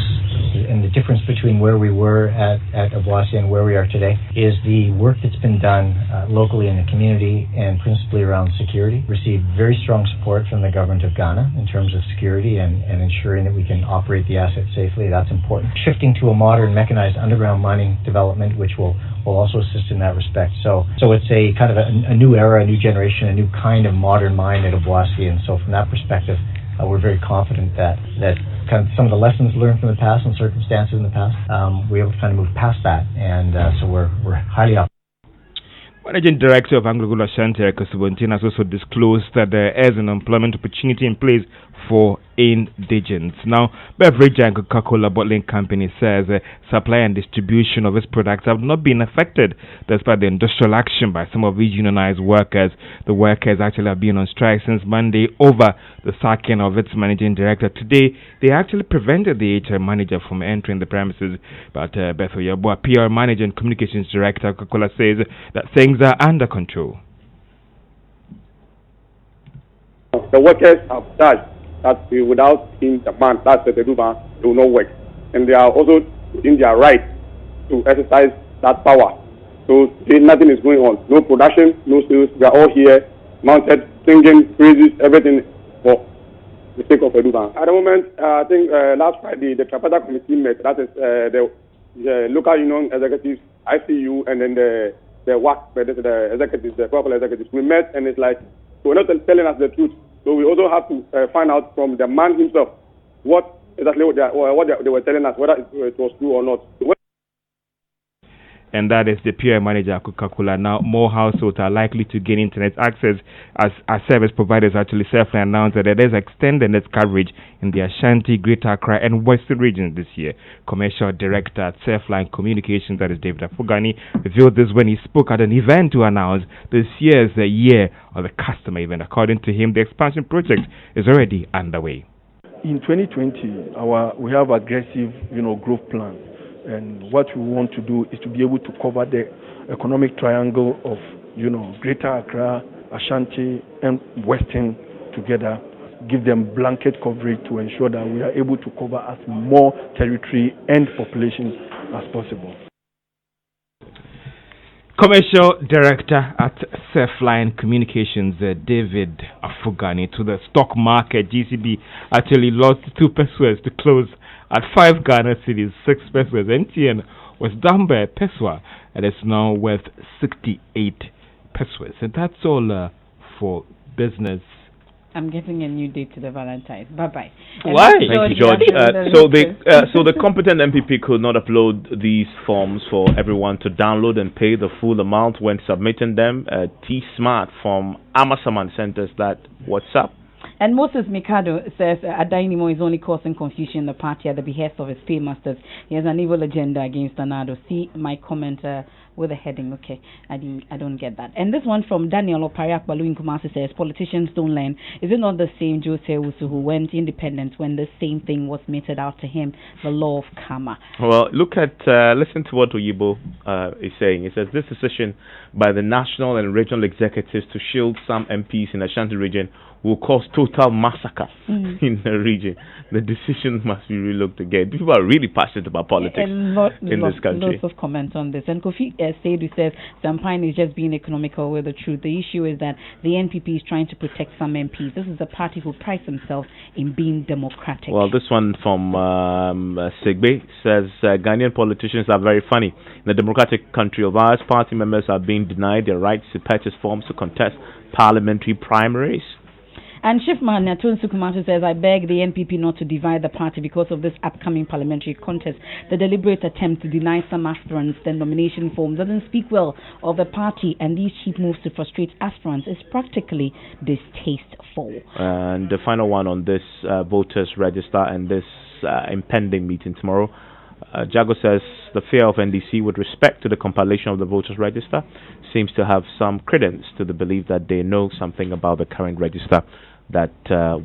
and the difference between where we were at Obuasi and where we are today is the work that's been done locally in the community and principally around security. Received very strong support from the government of Ghana in terms of security and ensuring that we can operate the asset safely. That's important. Shifting to a modern mechanized underground mining development, which will also assist in that respect. So it's a kind of a new era, a new generation, a new kind of modern mine at Obuasi, and so from that perspective, we're very confident that kind of some of the lessons learned from the past and circumstances in the past, we're able to kind of move past that, and so we're highly optimistic. Managing Director of AngloGold Ashanti, Ekosubontin, has also disclosed that there is an employment opportunity in place for indigents. Now, Beverage and Coca-Cola Bottling Company says supply and distribution of its products have not been affected despite the industrial action by some of these unionized workers. The workers actually have been on strike since Monday over the sacking of its managing director. Today, they actually prevented the HR manager from entering the premises, but Beth Oyabua, PR manager and communications director of Coca-Cola, says that things are under control. The workers have charged that without him, the man, that's the Duba, they will not work. And they are also in their right to exercise that power. So nothing is going on. No production, no sales. We are all here, mounted, singing, praises, everything for the sake of Eduba. At the moment, I think last Friday, the Tripartite Committee met, that is the local union executives, ICU, and then the WAC, the executives, the proper executives. We met, and it's like, we're not telling us the truth. So we also have to find out from the man himself what exactly what they were telling us, whether it was true or not. And that is the PR manager at Coca-Cola. Now, more households are likely to gain internet access as service providers actually selfly announced that it is extending its coverage in the Ashanti, Greater Accra, and Western regions this year. Commercial Director at Surfline Communications, that is David Afugani, revealed this when he spoke at an event to announce this year is the year of the customer event. According to him, the expansion project is already underway. In 2020, we have aggressive, growth plan. And what we want to do is to be able to cover the economic triangle of, Greater Accra, Ashanti, and Western together, give them blanket coverage to ensure that we are able to cover as more territory and population as possible. Commercial Director at Surfline Communications, David Afugani. To the stock market, GCB actually lost 2 pesos to close at 5 Ghana cedis, 6 pesos. NTN was down by a peso and it's now worth 68 pesos. And that's all for business. I'm getting a new date to the Valentine's. Bye-bye. Why? Thank you, George. So the competent MPP could not upload these forms for everyone to download and pay the full amount when submitting them. T-Smart from Amasaman sent us that WhatsApp. And Moses Mikado says Adainimo is only causing confusion in the party at the behest of his paymasters. He has an evil agenda against Anado. See my comment with a heading. Okay, I don't get that. And this one from Daniel Opariak Balu in Kumasi says, politicians don't learn. Is it not the same Jose Usu who went independent when the same thing was meted out to him, the law of karma? Well, listen to what Oyibo is saying. He says, this decision by the national and regional executives to shield some MPs in the Ashanti region will cause total massacre in the region. The decision must be relooked again. People are really passionate about politics in this country. Lots of comments on this. And Kofi Seidu says Sampine is just being economical with the truth. The issue is that the NPP is trying to protect some MPs. This is a party who prides themselves in being democratic. Well, this one from Segbe says Ghanaian politicians are very funny. In the democratic country of ours, party members are being denied their rights to purchase forms to contest parliamentary primaries. And Shifman Natunsu Kumatu says, I beg the NPP not to divide the party because of this upcoming parliamentary contest. The deliberate attempt to deny some aspirants the nomination form doesn't speak well of the party, and these cheap moves to frustrate aspirants is practically distasteful. And the final one on this voters register and this impending meeting tomorrow. Jago says the fear of NDC with respect to the compilation of the voters register seems to have some credence to the belief that they know something about the current register that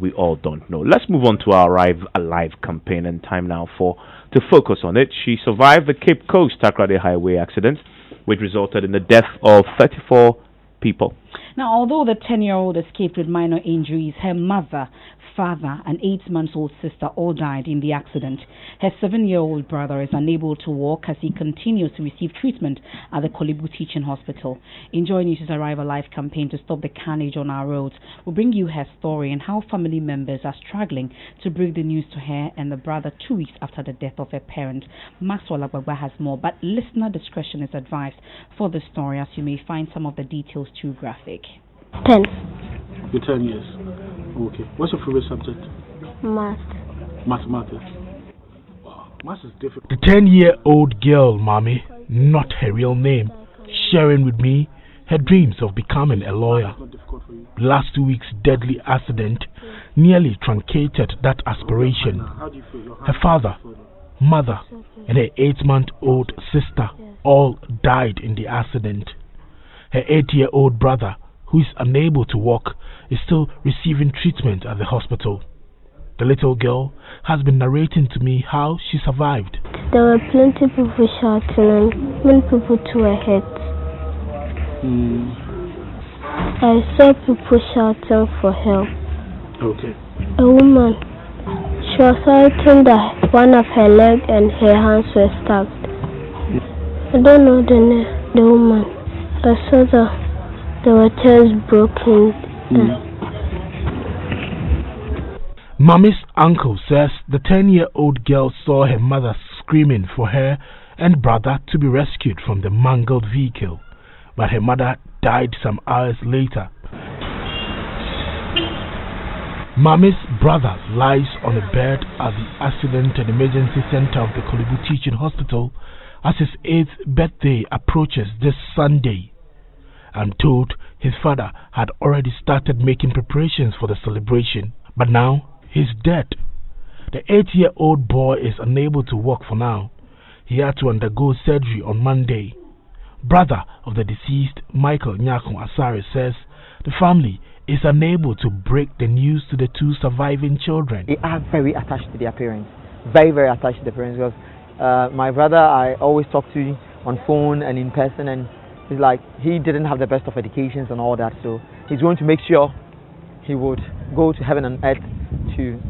we all don't know. Let's move on to our Arrive Alive campaign, and time now to focus on it. She survived the Cape Coast Takoradi Highway accident, which resulted in the death of 34 people. Now, although the 10-year-old escaped with minor injuries, her mother father, and 8-month-old sister all died in the accident. Her 7-year-old brother is unable to walk as he continues to receive treatment at the Kolebu Teaching Hospital. Enjoy News' Arrive Alive campaign to stop the carnage on our roads will bring you her story and how family members are struggling to break the news to her and the brother 2 weeks after the death of her parent. Maxwell Agbagba has more, but listener discretion is advised for the story, as you may find some of the details too graphic. 10. You're 10 years. Okay. What's your favorite subject? Math. Mathematics. Wow. Math is difficult. The 10-year-old girl, Mommy, not her real name, sharing with me her dreams of becoming a lawyer. Last 2 weeks' deadly accident nearly truncated that aspiration. Her father, mother, and her 8-month-old sister all died in the accident. Her 8-year-old brother, who is unable to walk, is still receiving treatment at the hospital. The little girl has been narrating to me how she survived. There were plenty of people shouting and many people to her heads. I saw people shouting for help. Okay. A woman, she was shouting that one of her legs and her hands were stabbed. I don't know the woman. I saw that there were tears broken. Mommy's uncle says the 10-year-old girl saw her mother screaming for her and brother to be rescued from the mangled vehicle, but her mother died some hours later. Mommy's brother lies on a bed at the Accident and Emergency Center of the Kolebu Teaching Hospital as his 8th birthday approaches this Sunday. I'm told his father had already started making preparations for the celebration, but now he's dead. The 8-year-old boy is unable to walk for now. He had to undergo surgery on Monday. Brother of the deceased, Michael Nyakon Asare, says the family is unable to break the news to the 2 surviving children. They are very attached to their parents. Very, very attached to their parents, because my brother I always talk to on phone and in person, and it's like he didn't have the best of educations and all that, so he's going to make sure he would go to heaven and earth to,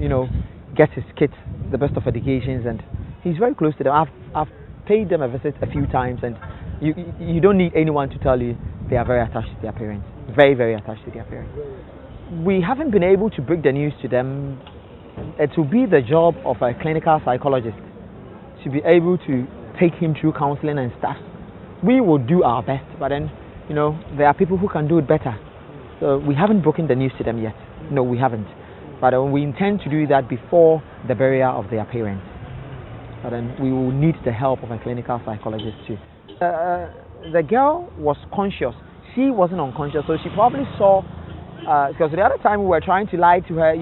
get his kids the best of educations, and he's very close to them. I've paid them a visit a few times, and you don't need anyone to tell you they are very attached to their parents. Very, very attached to their parents. We haven't been able to break the news to them. It will be the job of a clinical psychologist to be able to take him through counseling and stuff. We will do our best, but then, there are people who can do it better. So we haven't broken the news to them yet. No, we haven't. But we intend to do that before the burial of their parents. But then we will need the help of a clinical psychologist too. The girl was conscious. She wasn't unconscious, so she probably saw, because the other time we were trying to lie to her,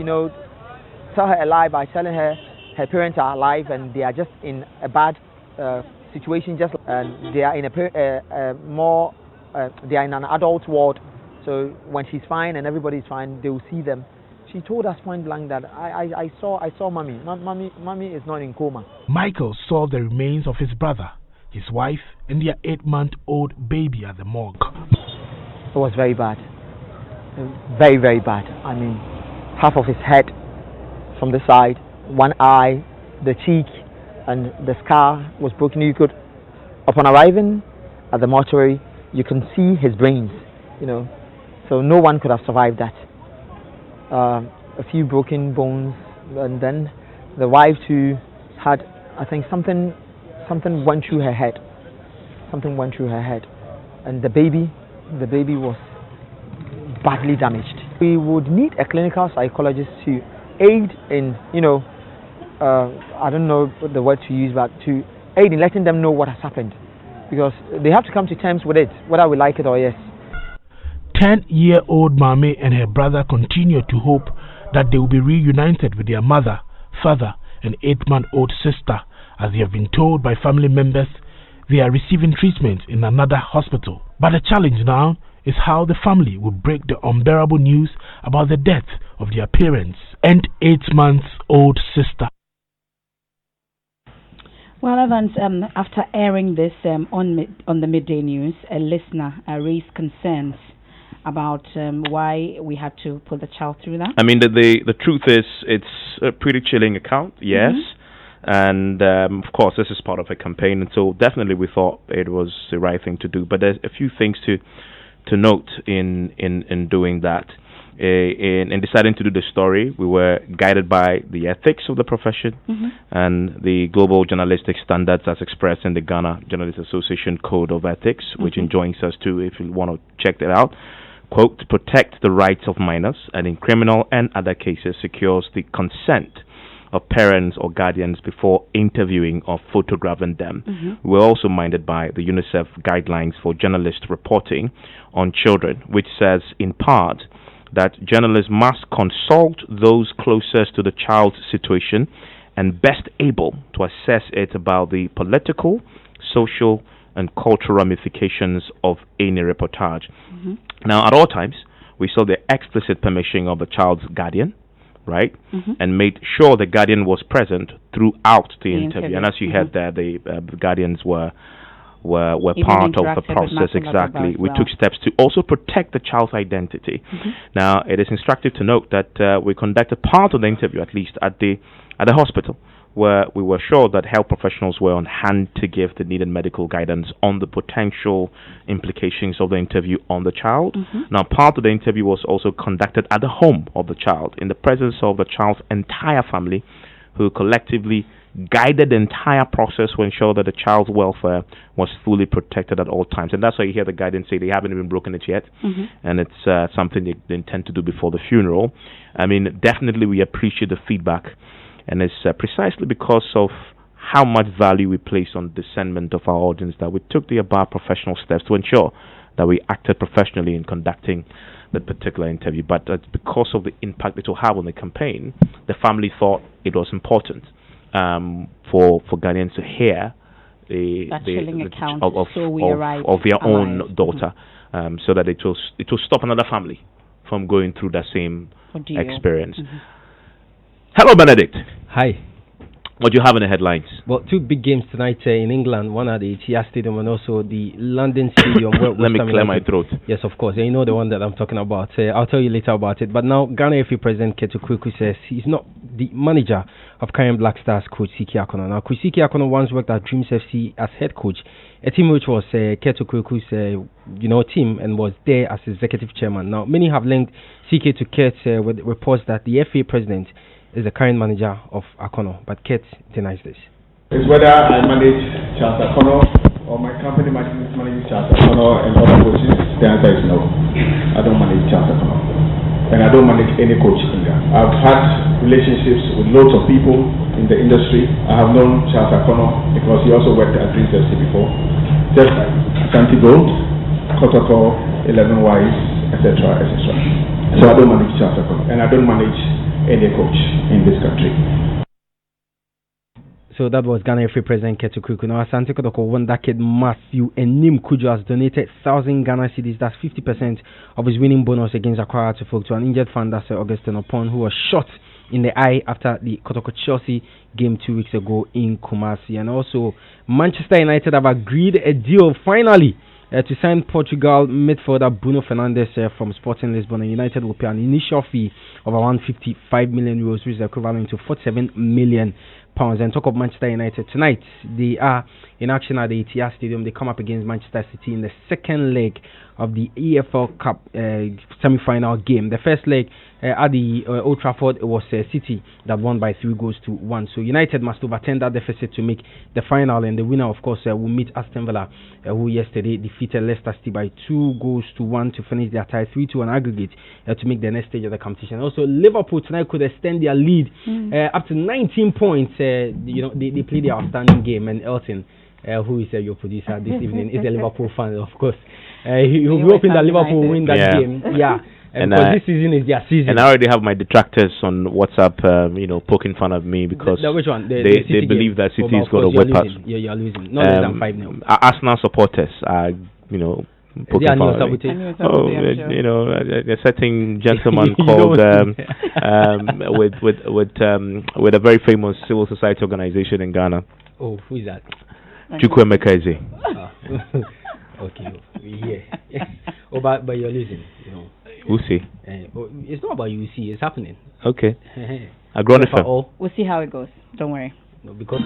tell her a lie by telling her her parents are alive and they are just in a bad situation, they are in they are in an adult ward. So when she's fine and everybody's fine, they will see them. She told us point blank that I saw mommy. Mommy is not in coma. Michael saw the remains of his brother, his wife, and their 8-month-old baby at the morgue. It was very bad. Very, very bad. I mean, half of his head from the side, one eye, the cheek, and the scar was broken. You could, upon arriving at the mortuary, you can see his brains, so no one could have survived that. A few broken bones, and then the wife too had, I think, something went through her head. Something went through her head, and the baby was badly damaged. We would need a clinical psychologist to aid in, I don't know the word to use, but to aid in letting them know what has happened, because they have to come to terms with it, whether we like it or yes. 10-year-old Mame and her brother continue to hope that they will be reunited with their mother, father, and 8-month-old sister, as they have been told by family members they are receiving treatment in another hospital. But the challenge now is how the family will break the unbearable news about the death of their parents and 8-month-old sister. Well, Evans, after airing this on the midday news, a listener raised concerns about why we had to put the child through that? I mean, the truth is, it's a pretty chilling account, yes. And of course, this is part of a campaign, and so definitely we thought it was the right thing to do. But there's a few things to note in doing that. In deciding to do the story, we were guided by the ethics of the profession and the global journalistic standards as expressed in the Ghana Journalists Association Code of Ethics, which enjoins us to, if you want to check that out, quote, to protect the rights of minors, and in criminal and other cases secures the consent of parents or guardians before interviewing or photographing them. We're also minded by the UNICEF guidelines for journalist reporting on children, which says in part that journalists must consult those closest to the child's situation and best able to assess it about the political, social, and cultural ramifications of any reportage. Now, at all times, we saw the explicit permission of the child's guardian, right, and made sure the guardian was present throughout the interview. And as you heard there, the guardians were part of the process. Exactly. We took steps to also protect the child's identity. Now, it is instructive to note that we conducted part of the interview, at least at the hospital, where we were sure that health professionals were on hand to give the needed medical guidance on the potential implications of the interview on the child. Now, part of the interview was also conducted at the home of the child, in the presence of the child's entire family, who collectively guided the entire process to ensure that the child's welfare was fully protected at all times. And that's why you hear the guidance say they haven't even broken it yet, and it's something they intend to do before the funeral. I mean, definitely we appreciate the feedback, and it's precisely because of how much value we place on discernment of our audience that we took the above professional steps to ensure that we acted professionally in conducting the particular interview. But because of the impact it will have on the campaign, the family thought it was important for Ghanaians to hear the account of their own daughter, so that it will stop another family from going through that same experience. Hello, Benedict. Hi. What do you have in the headlines? Well, two big games tonight in England, one at the Etihad Stadium and also the London Stadium. Let me clear my throat. Yes, of course. You know the one that I'm talking about. I'll tell you later about it. But now, Ghana FA President Ketu Kweku says he's not the manager of Karen Black Stars coach Siki Akono. Now, coach Siki Akono once worked at Dreams FC as head coach, a team which was Ketu Kweku's team, and was there as executive chairman. Now, many have linked Siki to Ket with reports that the FA president is the current manager of Akono, but Ket denies this. It's whether I manage Charles Akono or my company manages Charles Akono and other coaches. The answer is no. I don't manage Charles Akono, and I don't manage any coach in Ghana. I've had relationships with loads of people in the industry. I have known Charles Akono because he also worked at Dreams FC before, just like Santi Gold, Kotoko, 11 Wise, etc., etc. So I don't manage Charles Akono, and I don't manage any coach in this country. So that was Ghana FA President Ketu Kweku. Now, Asante Kotoko won that kid Matthew Enim Kujo has donated 1,000 Ghana cedis. That's 50% of his winning bonus against Accra to an injured fan, that's Augustine Opon, who was shot in the eye after the Kotoko Chelsea game 2 weeks ago in Kumasi. And also, Manchester United have agreed a deal finally to sign Portugal midfielder Bruno Fernandes from Sporting Lisbon. And United will pay an initial fee of around 55 million euros, which is equivalent to 47 million pounds. And talk of Manchester United tonight, they are in action at the Etihad Stadium. They come up against Manchester City in the second leg of the EFL Cup semi-final game. The first leg at the Old Trafford, it was City that won by 3-1. So United must overturn that deficit to make the final, and the winner, of course, will meet Aston Villa, who yesterday defeated Leicester City by 2-1 to finish their tie 3-2 on aggregate to make the next stage of the competition. Also, Liverpool tonight could extend their lead up to 19 points. They play their outstanding game, and Elton, who is your producer this evening, is a Liverpool fan, of course. He will be hoping that Liverpool will win that game. Yeah. Because this season is their season. And I already have my detractors on WhatsApp, poking fun at me because which one? They believe that City is going to whip us. Yeah, you're losing. Not less than 5-0. Arsenal supporters are, poking fun at me. A certain gentleman called with a very famous civil society organization in Ghana. Oh, who is that? Chukwuemeka Eze. Okay, yeah. But you're losing. We'll see. It's not about you see, it's happening. Okay. I grown it. We'll see how it goes. Don't worry. No, because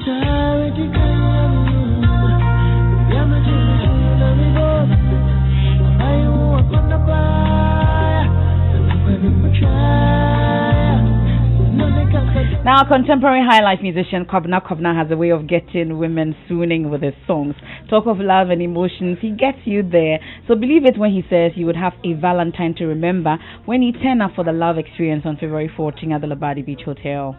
now, contemporary high life musician Kobna has a way of getting women swooning with his songs. Talk of love and emotions, he gets you there. So believe it when he says you would have a Valentine to remember when he turned up for the love experience on February 14 at the Labadi Beach Hotel.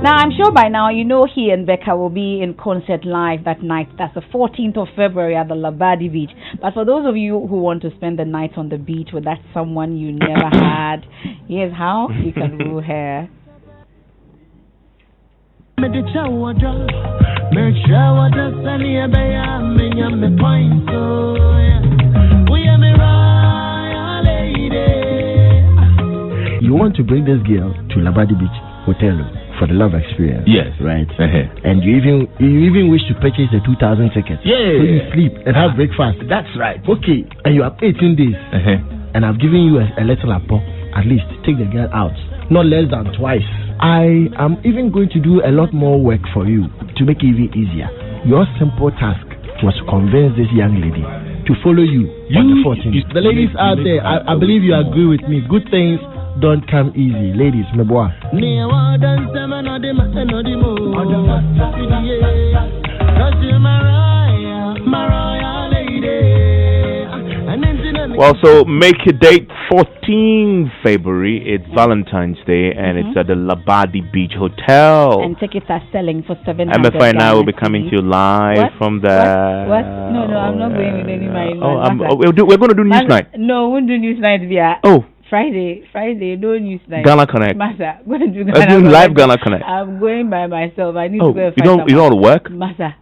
Now, I'm sure by now you know he and Becca will be in concert live that night. That's the 14th of February at the Labadi Beach. But for those of you who want to spend the night on the beach with that someone you never had, here's how you can woo her. You want to bring this girl to Labadi Beach Hotel for the love experience. Yes. Right. And you even wish to purchase a 2,000 tickets. Yeah. So you sleep and have breakfast. That's right. Okay. And you have 18 days. And I've given you a little apple. At least take the girl out. Not less than twice. I am even going to do a lot more work for you to make it even easier. Your simple task was to convince this young lady to follow you on the 14th. The ladies out there, I believe you agree with me. Good things don't come easy. Ladies, me boy. Well, so make a date 14 February. It's Valentine's Day, and it's at the Labadi Beach Hotel. And tickets are selling for $700. Emefa and I will be coming to you live from there. What? No, I'm not going with any my. We're going to do news night. No, we won't do news night via. Oh. Friday, no news night. Ghana Connect. Masa, go and do Let's do live Ghana Connect. I'm going by myself. I need to go and find you don't work? Masa,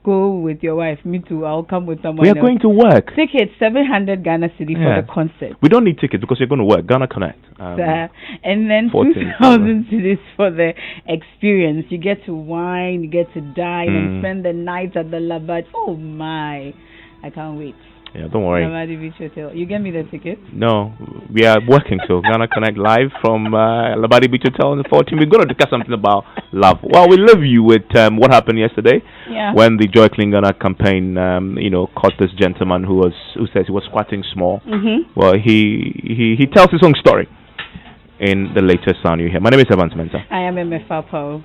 go with your wife. Me too. I'll come with someone. We are going to work. Tickets 700 Ghana Cedi for the concert. We don't need tickets because you're going to work. Ghana Connect. And then 2,000 cedis for the experience. You get to wine, you get to dine and spend the night at the Labadi. Oh my! I can't wait. Yeah, don't worry. Labadi Beach Hotel. You get me the ticket? No, we are working. So Ghana Connect live from Labadi Beach Hotel on the 14th. We're going to discuss something about love. Well, we leave you with what happened yesterday when the Joy Clean Ghana campaign, caught this gentleman who says he was squatting small. Well, he tells his own story in the latest sound you hear. My name is Mensah. I am Emefa Apawu.